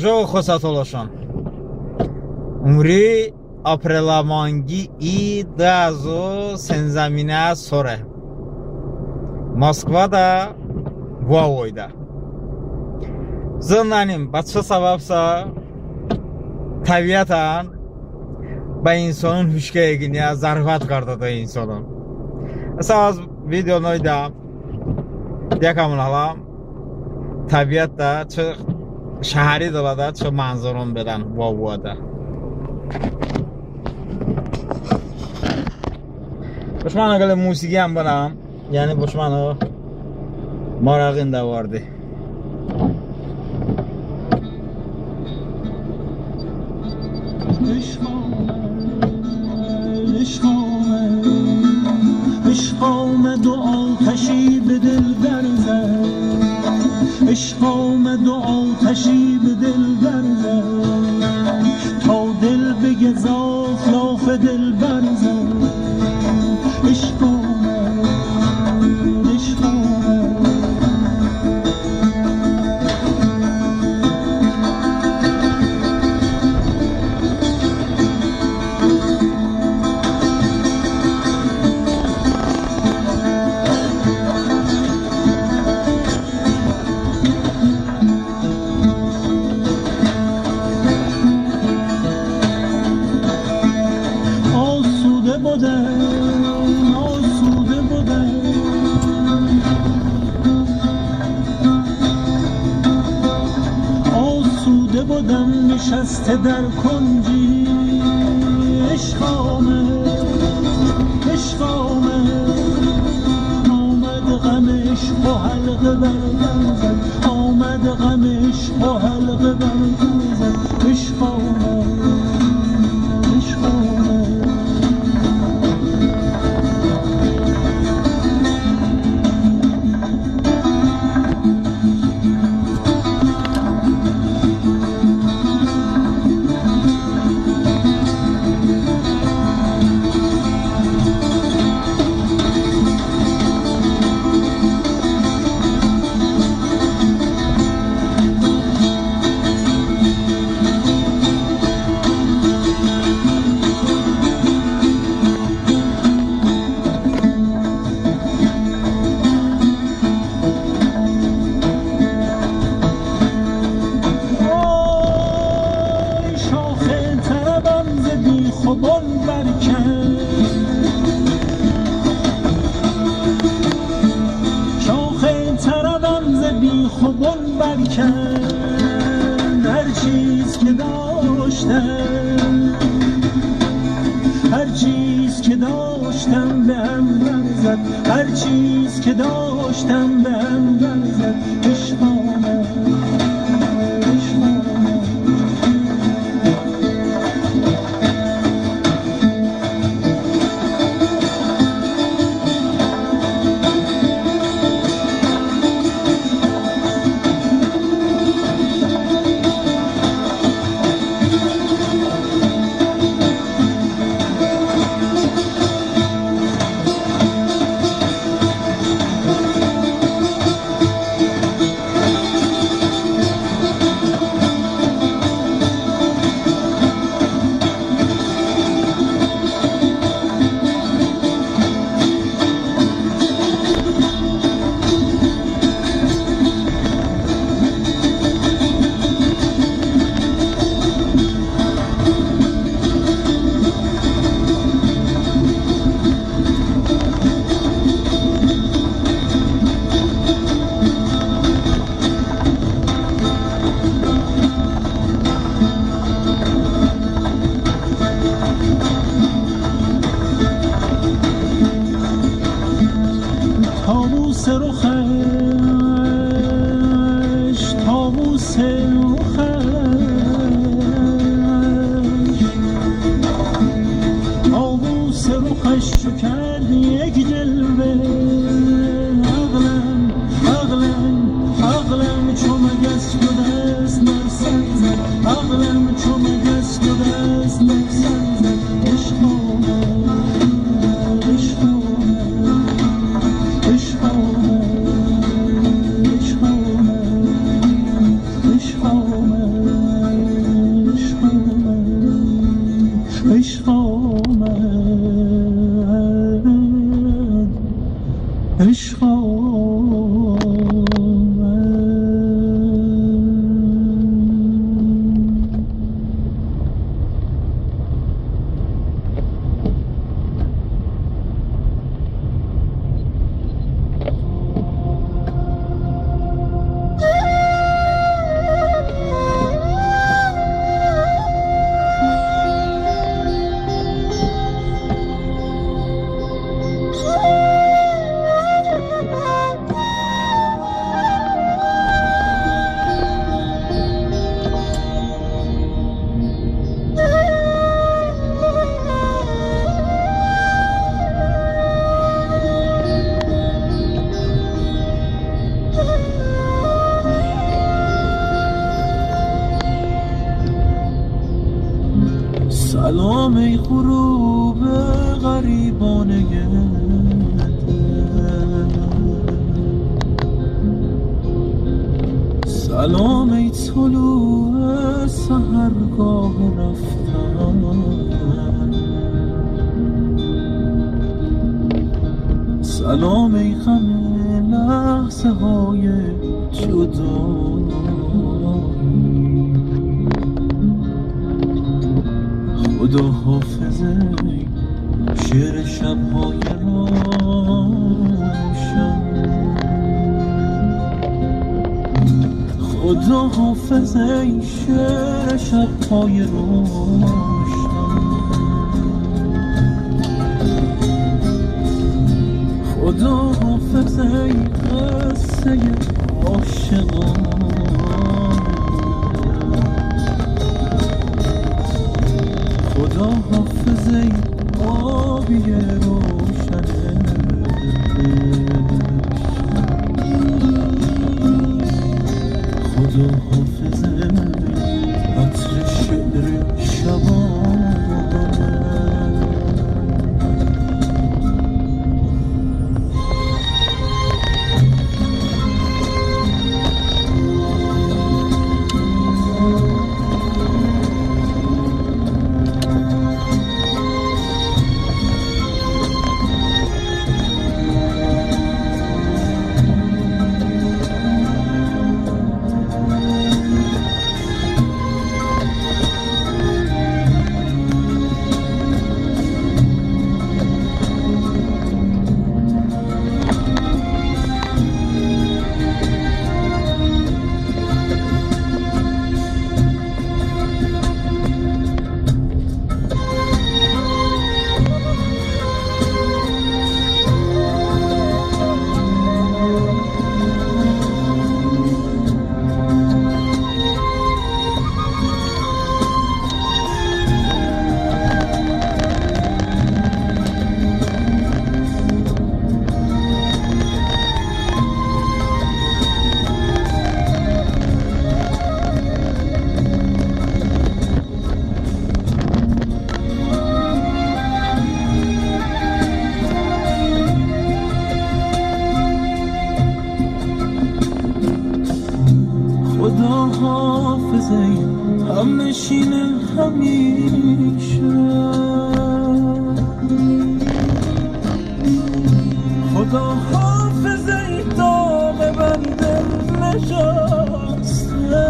Жоу хосат олошон умри апреламанги и дазу сензамина соре Москвада вавойда зынаним бача сабабса табиатан ба инсонун ҳушкаегиня зарфат кардада инсонун аса аз видео нойдам якамун ҳалам табиатда чӣ шаҳрӣ далада чӣ манзарон бедан вовода бошман агале мусиқиам банам яъне бошману марағин даварди عشق آمد و آتشی به دل برزد عشق آمد و آتشی به دل برزد تا دل به گزاف لاف دل برزد عشق آمد عشق آمد آسوده بودم آسوده بودم نشسته در کنجی عشق آمد عشق آمد آمد غم عشق و حلقه بردم زد آمد غم عشق و حلقه بردم زد عشق آمد عشق آمد خوبان برکن هر چیز که داشتم هر چیز که داشتم به هم برزد هر چیز که داشتم به هم برزد عشق آمد عشق آمد طاووس رخش طاووس رخش چو کرد یک جلوه عقلم چو مگس و دست نفسم زد عقلم چو مگس و دست نفسم زد عشق آمد عشق آمد عشق آمد عشق آمد. سلام ای غروب غریبانه دل، سلام ای طلوع سحرگاه رفتن، سلام ای غم لحظه های جدایی، خدا حافظه شعر شب‌های روشن، خدا حافظه شعر شب‌های روشن، خدا حافظه قصه عاشقان، خدا حافظه آبی روشنه، خدا حافظه عطر شعر شبانه. خدا حافظه هم نشینه همیشه، خدا حافظه داغ بنده نشسته،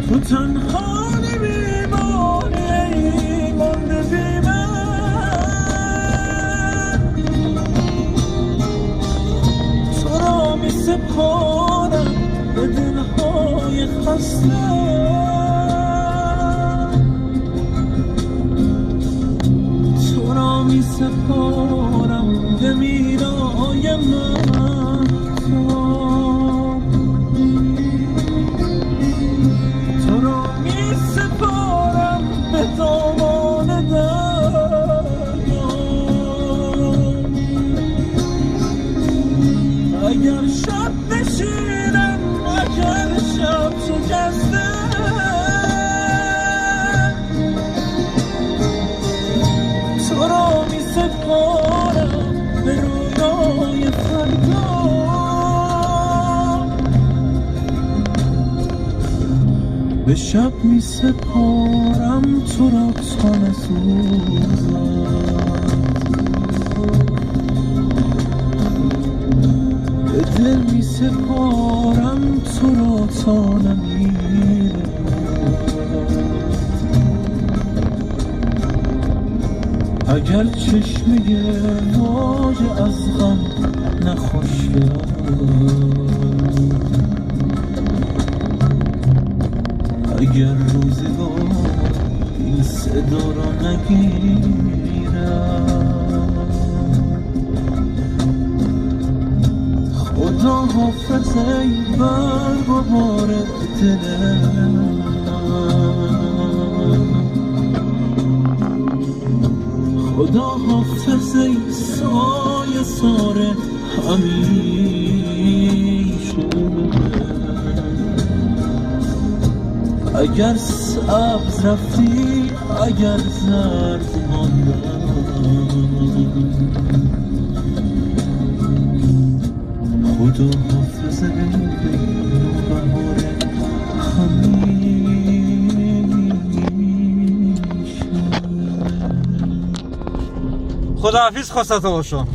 تو تنها نمیمانی ای مانده بی سپارم به دلهای خسته، تو را می سپارم به میرای من، تو را می سپارم به دامان دریا، اگر شب بشینم اگر شب شکسته، تو را می سپارم به رویای فردا، به شب می سپارم تو را تا نسوزم. سپارم تو رو تا نمیره اگر چشمه واژه از غم نخوشگل اگر روزگار این صدا رو نگیرم خدا حافظ ای برگ و بار دلم خدا حافظ ای سایه سار همیشه اگر سبز رفتی اگر زرد ماندم خدا حافظ ای بهار همیشه خداحافظ خواستت باشم.